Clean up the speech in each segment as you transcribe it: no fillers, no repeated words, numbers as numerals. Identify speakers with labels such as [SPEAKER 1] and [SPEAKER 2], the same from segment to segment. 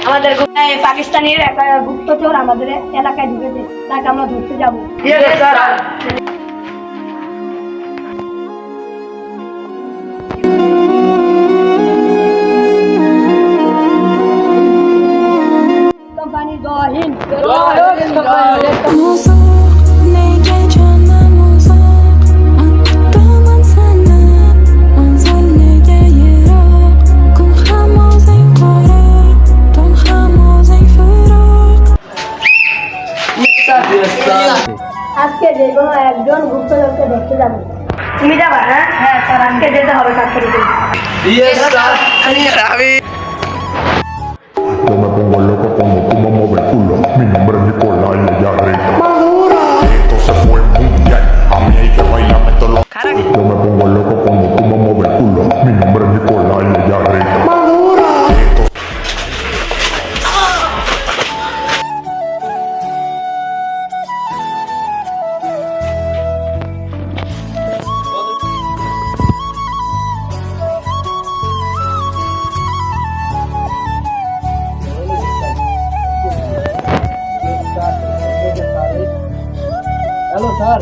[SPEAKER 1] আমাদের পাকিস্তানের একটা গুপ্তচর আমাদের এলাকায় ঢুকেছে, তাকে আমরা ধরতে যাবো। কোম্পানি জয় হিন্দ। আজকে যে কোনো একজন গুপ্তচরকে দেখতে যাবো। তুমি যাবা? হ্যাঁ হ্যাঁ স্যার, আজকে যেতে হবে কাছাকাছি।
[SPEAKER 2] Yo me pongo loco cuando tú me mueves el culo. Mi nombre es Nicolás y ella grita. Esto se fue mundial. A mí hay que bailarme todo lo. Yo me pongo loco cuando tú me mueves el culo. Mi nombre es Nicolás y ella grita.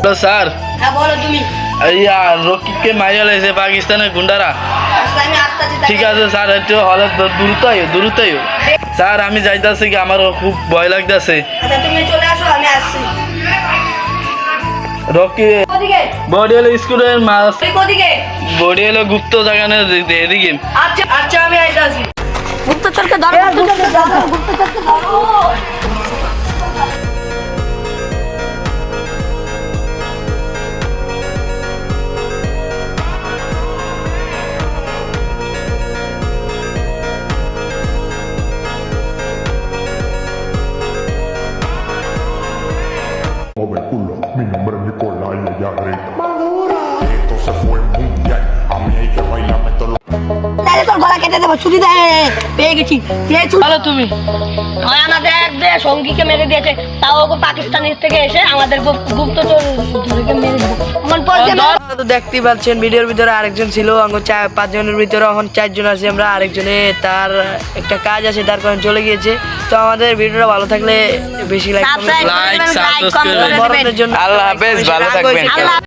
[SPEAKER 3] Hello sir,
[SPEAKER 1] হ্যাঁ বলো তুমি।
[SPEAKER 3] রকিবকে মারিয়া লেগেছে পাকিস্তানের গুন্ডারা।
[SPEAKER 1] আমি আসতেছি।
[SPEAKER 3] ঠিক আছে স্যার, একটু হলে দ্রুত স্যার, আমি যাইতেছি কি, আমারও খুব ভয় লাগতেছে।
[SPEAKER 1] আচ্ছা তুমি চলে আসো, আমি আসছি।
[SPEAKER 3] রকি
[SPEAKER 1] কোদিকে?
[SPEAKER 3] বডি হলো স্কুলের মাছ,
[SPEAKER 1] তুই কোদিকে?
[SPEAKER 3] বডি হলো গুপ্ত জায়গানে এদিকে।
[SPEAKER 1] আচ্ছা আচ্ছা, আমি আইতাছি। গুপ্তচরকে ধরো, গুপ্তচরকে ধরো।
[SPEAKER 2] Mueve el culo. Mi nombre es Nicolás y ella grita. Esto se fue mundial. A mí hay que bailarme todo lo.
[SPEAKER 1] তাহলে তোর গলা কেটে দেবো, ছুটি দে। পেয়ে গেছি।
[SPEAKER 3] ভালো তুমি।
[SPEAKER 1] আমাদের এক দে সঙ্গীকে মেরে দিয়েছে, তাও ওকে পাকিস্তানের থেকে এসে আমাদের গুপ্তচর ধরে মেরে দিল। মন পড়ছে না?
[SPEAKER 4] তো দেখতেই পাচ্ছেন ভিডিওর ভিতরে আরেকজন ছিল, আঙ্গ 5 জনের ভিতরে এখন 4 জন আছি আমরা। আরেকজনে তার একটা কাজ আছে, তার কারণে চলে গিয়েছে। তো আমাদের ভিডিওটা ভালো থাকলে বেশি লাইক
[SPEAKER 3] সাবস্ক্রাইব
[SPEAKER 4] জন্য
[SPEAKER 3] আল্লাহ হাফেজ, ভালো থাকবেন।